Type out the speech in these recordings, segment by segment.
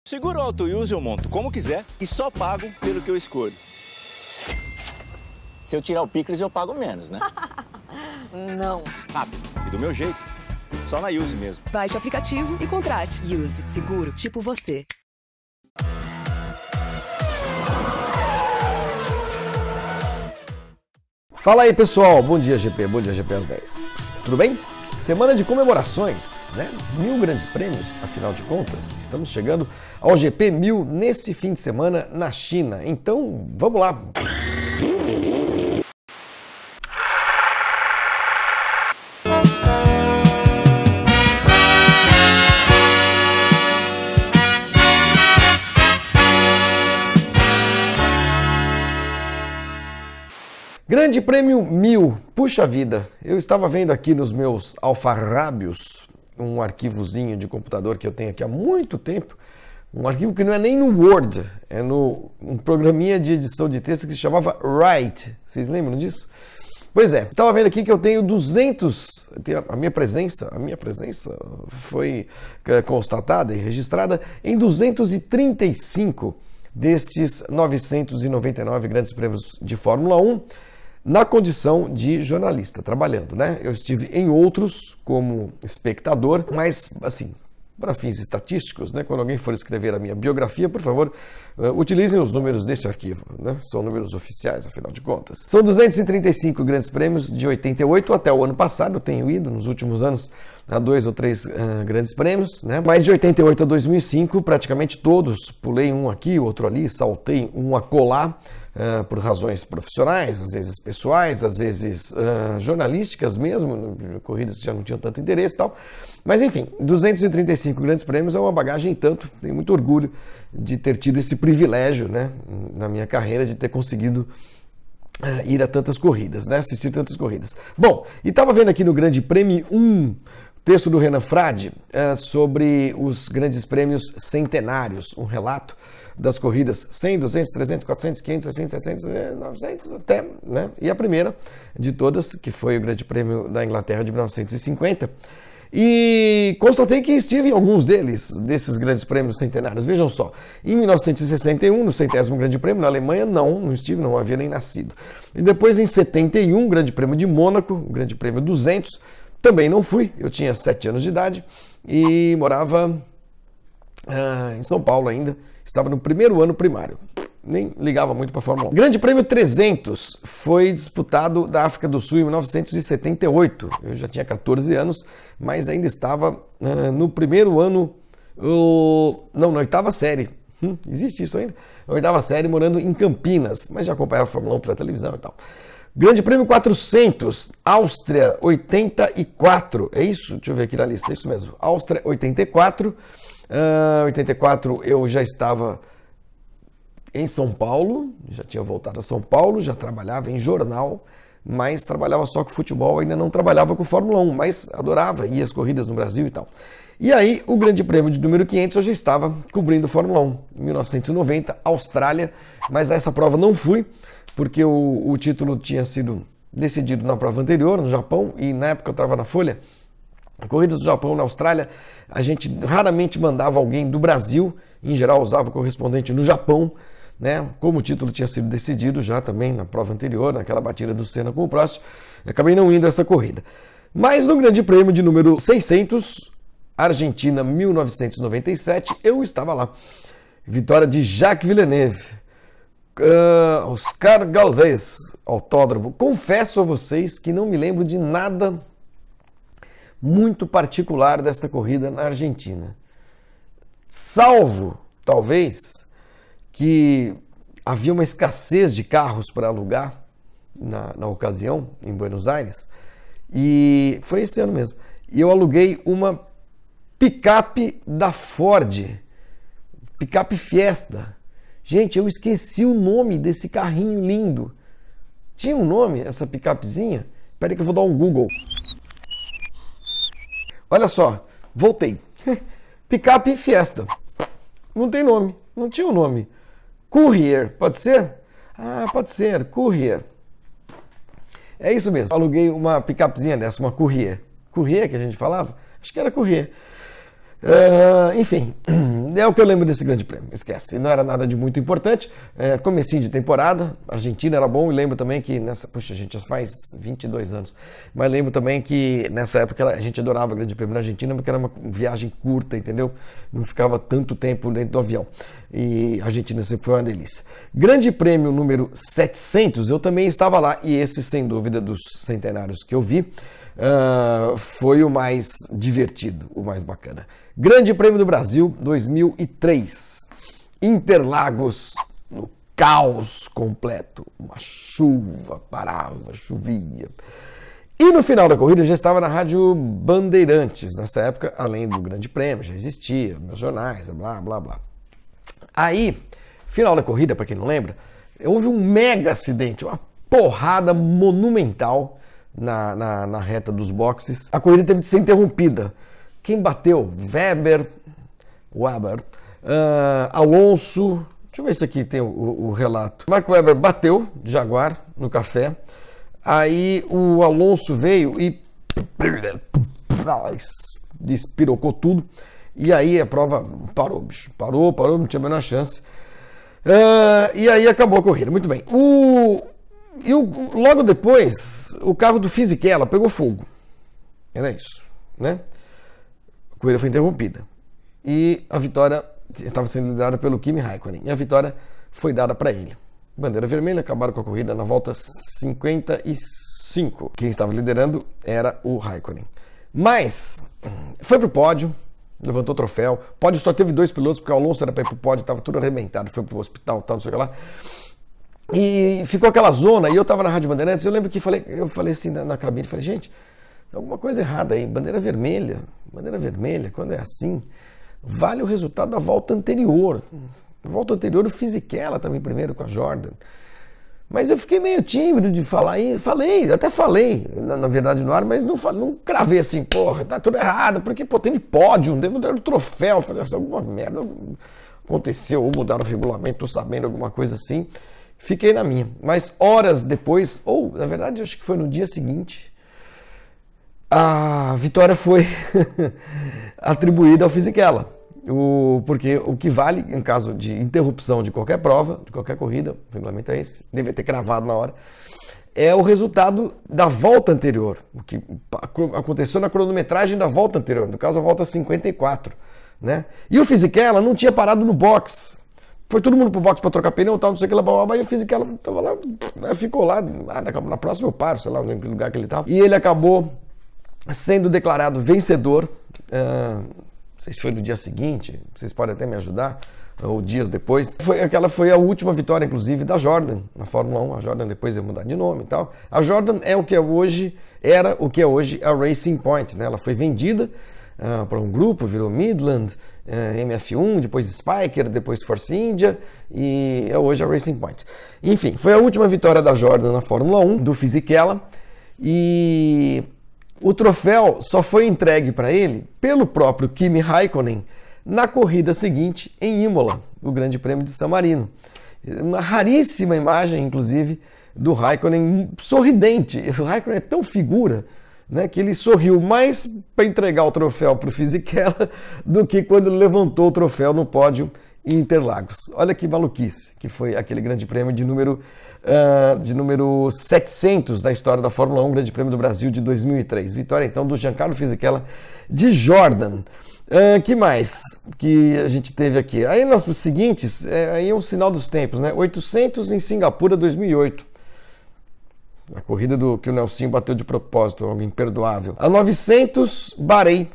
Seguro Auto Use eu monto como quiser e só pago pelo que eu escolho. Se eu tirar o picles, eu pago menos, né? Não. Rápido. E do meu jeito. Só na Use mesmo. Baixe o aplicativo e contrate. Use. Seguro. Tipo você. Fala aí, pessoal. Bom dia, GP. Bom dia, GP às 10. Tudo bem? Semana de comemorações, né? 1000 grandes prêmios, afinal de contas. Estamos chegando ao GP 1000 nesse fim de semana na China. Então, vamos lá. Grande Prêmio 1000, puxa vida, eu estava vendo aqui nos meus alfarrábios um arquivozinho de computador que eu tenho aqui há muito tempo, um arquivo que não é nem no Word, é no um programinha de edição de texto que se chamava Write, vocês lembram disso? Pois é, estava vendo aqui que eu tenho 200, a minha presença foi constatada e registrada em 235 destes 999 grandes prêmios de Fórmula 1, na condição de jornalista, trabalhando, né? Eu estive em outros como espectador, mas, assim, para fins estatísticos, né? Quando alguém for escrever a minha biografia, por favor, utilizem os números deste arquivo, né? São números oficiais, afinal de contas. São 235 grandes prêmios de 88 até o ano passado, eu tenho ido nos últimos anos a 2 ou 3 grandes prêmios, né? Mas de 88 a 2005, praticamente todos, pulei um aqui, outro ali, saltei um acolá, por razões profissionais, às vezes pessoais, às vezes jornalísticas mesmo, corridas que já não tinham tanto interesse e tal. Mas enfim, 235 grandes prêmios é uma bagagem tanto, tenho muito orgulho de ter tido esse privilégio, né, na minha carreira, de ter conseguido ir a tantas corridas, né, assistir tantas corridas. Bom, e estava vendo aqui no Grande Prêmio 1, texto do Renan Frade sobre os grandes prêmios centenários, um relato das corridas 100, 200, 300, 400, 500, 600, 700, 900 até, né? E a primeira de todas, que foi o Grande Prêmio da Inglaterra de 1950. E constatei que estive em alguns desses grandes prêmios centenários. Vejam só, em 1961, no 100º Grande Prêmio, na Alemanha, não estive, não havia nem nascido. E depois, em 71, o Grande Prêmio de Mônaco, o Grande Prêmio 200, também não fui, eu tinha 7 anos de idade e morava em São Paulo ainda, estava no primeiro ano primário, nem ligava muito para a Fórmula 1. Grande Prêmio 300 foi disputado da África do Sul em 1978, eu já tinha 14 anos, mas ainda estava no primeiro ano, na 8ª série, existe isso ainda? Na 8ª série, morando em Campinas, mas já acompanhava a Fórmula 1 pela televisão e tal. Grande Prêmio 400, Áustria 84, é isso? Deixa eu ver aqui na lista, é isso mesmo. Áustria 84, 84 eu já estava em São Paulo, já tinha voltado a São Paulo, já trabalhava em jornal, mas trabalhava só com futebol, ainda não trabalhava com Fórmula 1, mas adorava ir às corridas no Brasil e tal. E aí, o Grande Prêmio de número 500 eu já estava cobrindo Fórmula 1, em 1990, Austrália, mas a essa prova não fui, porque o título tinha sido decidido na prova anterior, no Japão, e na época eu estava na Folha, corridas do Japão, na Austrália, a gente raramente mandava alguém do Brasil, em geral usava correspondente no Japão, né? Como o título tinha sido decidido já também na prova anterior, naquela batida do Senna com o Prost, acabei não indo a essa corrida. Mas no Grande Prêmio de número 600, Argentina 1997, eu estava lá. Vitória de Jacques Villeneuve. Oscar Galvez, autódromo. Confesso a vocês que não me lembro de nada muito particular desta corrida na Argentina. Salvo, talvez, que havia uma escassez de carros para alugar na ocasião, em Buenos Aires, e foi esse ano mesmo. E eu aluguei uma picape da Ford, picape Fiesta. Gente, eu esqueci o nome desse carrinho lindo. Tinha um nome, essa picapezinha? Espera aí que eu vou dar um Google. Olha só, voltei. Picape Fiesta. Não tem nome, não tinha um nome. Courier, pode ser? Ah, pode ser, Courier. É isso mesmo, aluguei uma picapezinha dessa, uma Courier. Courier que a gente falava? Acho que era Courier. Enfim, é o que eu lembro desse grande prêmio, esquece. Não era nada de muito importante, comecinho de temporada, a Argentina era bom, e lembro também que puxa, a gente já faz 22 anos, mas lembro também que nessa época a gente adorava o grande prêmio na Argentina, porque era uma viagem curta, entendeu? Não ficava tanto tempo dentro do avião, e a Argentina sempre foi uma delícia. Grande prêmio número 700, eu também estava lá, e esse, sem dúvida, dos centenários que eu vi, foi o mais divertido, o mais bacana. Grande Prêmio do Brasil 2003, Interlagos, no caos completo, uma chuva, parava, chovia. E no final da corrida eu já estava na Rádio Bandeirantes, nessa época, além do Grande Prêmio, já existia, meus jornais, blá, blá, blá. Aí, final da corrida, para quem não lembra, houve um mega acidente, uma porrada monumental na reta dos boxes. A corrida teve de ser interrompida. Quem bateu? Weber, Alonso. Deixa eu ver se aqui tem o relato. Marco Webber bateu Jaguar no café. Aí o Alonso veio e despirocou tudo. E aí a prova parou, bicho. Parou, não tinha a menor chance. E aí acabou a corrida. Muito bem. Logo depois, o carro do Fisichella pegou fogo. Era isso, né? A corrida foi interrompida. E a vitória estava sendo liderada pelo Kimi Raikkonen. E a vitória foi dada para ele. Bandeira vermelha, acabaram com a corrida na volta 55. Quem estava liderando era o Raikkonen. Mas foi pro pódio, levantou o troféu. O pódio só teve 2 pilotos, porque o Alonso era para ir pro pódio, estava tudo arrebentado, foi pro hospital, tal, não sei o que lá. E ficou aquela zona, e eu estava na Rádio Bandeirantes, eu lembro que eu falei assim na cabine, falei, gente, alguma coisa errada aí, bandeira vermelha, quando é assim, vale o resultado da volta anterior. Na volta anterior o Fisichella estava em primeiro com a Jordan. Mas eu fiquei meio tímido de falar, e até falei, na verdade no ar, mas não cravei assim, porra, tá tudo errado, porque teve pódio, devo dar o troféu, falei, alguma merda aconteceu, ou mudaram o regulamento, tô sabendo, alguma coisa assim. Fiquei na minha, mas horas depois, ou na verdade acho que foi no dia seguinte, a vitória foi atribuída ao Fisichella, porque o que vale em caso de interrupção de qualquer prova, de qualquer corrida, o regulamento é esse, deve ter cravado na hora, é o resultado da volta anterior, o que aconteceu na cronometragem da volta anterior, no caso a volta 54, né? E o Fisichella não tinha parado no box. Foi todo mundo pro box para trocar pneu, tal, não sei o que lá, e eu fiz que ela tava lá, ficou lá, na próxima eu paro, sei lá, no lugar que ele tava. E ele acabou sendo declarado vencedor, não sei se foi no dia seguinte, vocês podem até me ajudar, ou dias depois. Aquela foi a última vitória, inclusive, da Jordan na Fórmula 1. A Jordan depois ia mudar de nome e tal. A Jordan era o que é hoje a Racing Point, né? Ela foi vendida para um grupo, virou Midland, MF1, depois Spiker, depois Force India, e é hoje a Racing Point. Enfim, foi a última vitória da Jordan na Fórmula 1, do Fisichella, e o troféu só foi entregue para ele pelo próprio Kimi Raikkonen na corrida seguinte em Imola, o Grande Prêmio de San Marino. Uma raríssima imagem, inclusive, do Raikkonen sorridente. O Raikkonen é tão figura, né, que ele sorriu mais para entregar o troféu para o Fisichella do que quando ele levantou o troféu no pódio em Interlagos. Olha que maluquice, que foi aquele grande prêmio de número 700 da história da Fórmula 1, Grande Prêmio do Brasil de 2003. Vitória, então, do Giancarlo Fisichella de Jordan. Que mais que a gente teve aqui? Aí nas seguintes, aí é um sinal dos tempos, né? 800 em Singapura, 2008. A corrida que o Nelsinho bateu de propósito, algo imperdoável. A 900, Bahrein,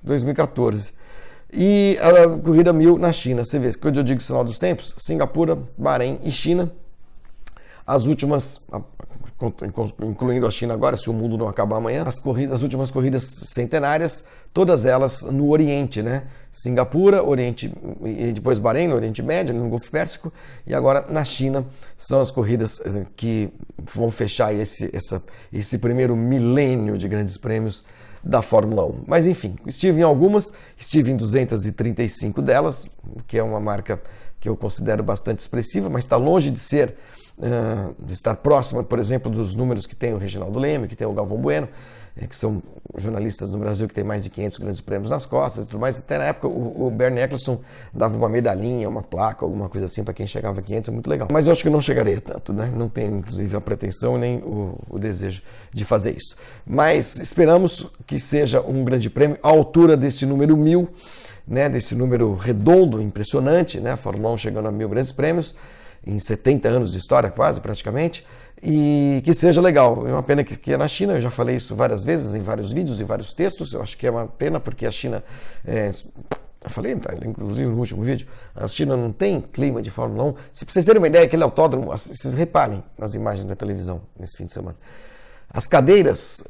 2014. E a corrida 1000 na China. Você vê, quando eu digo sinal dos tempos, Singapura, Bahrein e China. As últimas, incluindo a China agora, se o mundo não acabar amanhã, as últimas corridas centenárias, todas elas no Oriente, né? Singapura, Oriente, e depois Bahrein, no Oriente Médio, no Golfo Pérsico, e agora na China são as corridas que vão fechar esse primeiro milênio de grandes prêmios da Fórmula 1. Mas enfim, estive em algumas, estive em 235 delas, que é uma marca que eu considero bastante expressiva, mas está longe de ser, de estar próxima, por exemplo, dos números que tem o Reginaldo Leme, que tem o Galvão Bueno, que são jornalistas no Brasil que tem mais de 500 grandes prêmios nas costas e tudo mais. Até na época o Bernie Ecclestone dava uma medalhinha, uma placa, alguma coisa assim para quem chegava a 500, é muito legal. Mas eu acho que eu não chegaria tanto, né? Não tenho, inclusive, a pretensão nem o desejo de fazer isso. Mas esperamos que seja um grande prêmio à altura desse número 1000, né? Desse número redondo, impressionante, né? A Fórmula 1 chegando a 1000 grandes prêmios, em 70 anos de história quase, praticamente, e que seja legal. É uma pena que é na China, eu já falei isso várias vezes, em vários vídeos, em vários textos, eu acho que é uma pena porque a China, eu falei, inclusive no último vídeo, a China não tem clima de Fórmula 1. Se vocês terem uma ideia, aquele autódromo, vocês reparem nas imagens da televisão nesse fim de semana. As cadeiras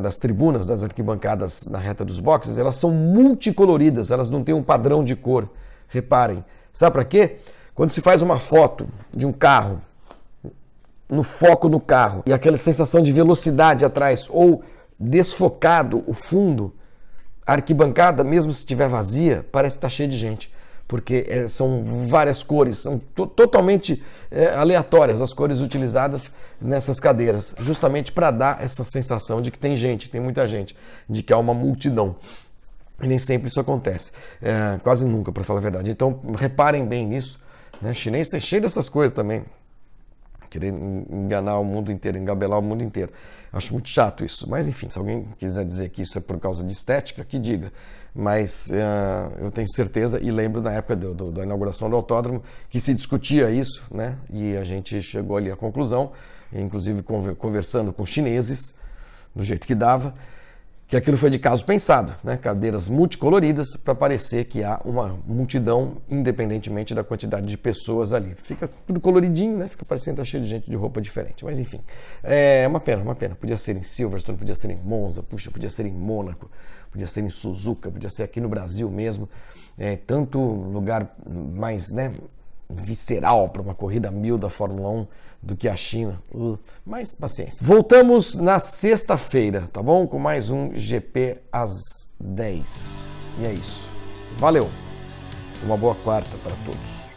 das tribunas, das arquibancadas na reta dos boxes, elas são multicoloridas, elas não têm um padrão de cor. Reparem. Sabe para quê? Quando se faz uma foto de um carro, no foco no carro, e aquela sensação de velocidade atrás, ou desfocado o fundo, a arquibancada, mesmo se estiver vazia, parece estar cheia de gente. Porque são várias cores, são totalmente aleatórias as cores utilizadas nessas cadeiras, justamente para dar essa sensação de que tem gente, tem muita gente, de que há uma multidão. E nem sempre isso acontece, quase nunca, para falar a verdade. Então, reparem bem nisso, né? O chinês está cheio dessas coisas também, querer enganar o mundo inteiro, engabelar o mundo inteiro. Acho muito chato isso, mas enfim, se alguém quiser dizer que isso é por causa de estética, que diga. Mas eu tenho certeza, e lembro na época da inauguração do autódromo, que se discutia isso, né? E a gente chegou ali à conclusão, inclusive conversando com chineses, do jeito que dava, que aquilo foi de caso pensado, né? Cadeiras multicoloridas para parecer que há uma multidão, independentemente da quantidade de pessoas ali. Fica tudo coloridinho, né? Fica parecendo que tá cheio de gente de roupa diferente. Mas enfim, é uma pena, uma pena. Podia ser em Silverstone, podia ser em Monza, podia ser em Mônaco, podia ser em Suzuka, podia ser aqui no Brasil mesmo. Tanto lugar mais, né, visceral para uma corrida 1000 da Fórmula 1 do que a China. Mas paciência. Voltamos na sexta-feira, tá bom? Com mais um GP às 10. E é isso. Valeu. Uma boa quarta para todos.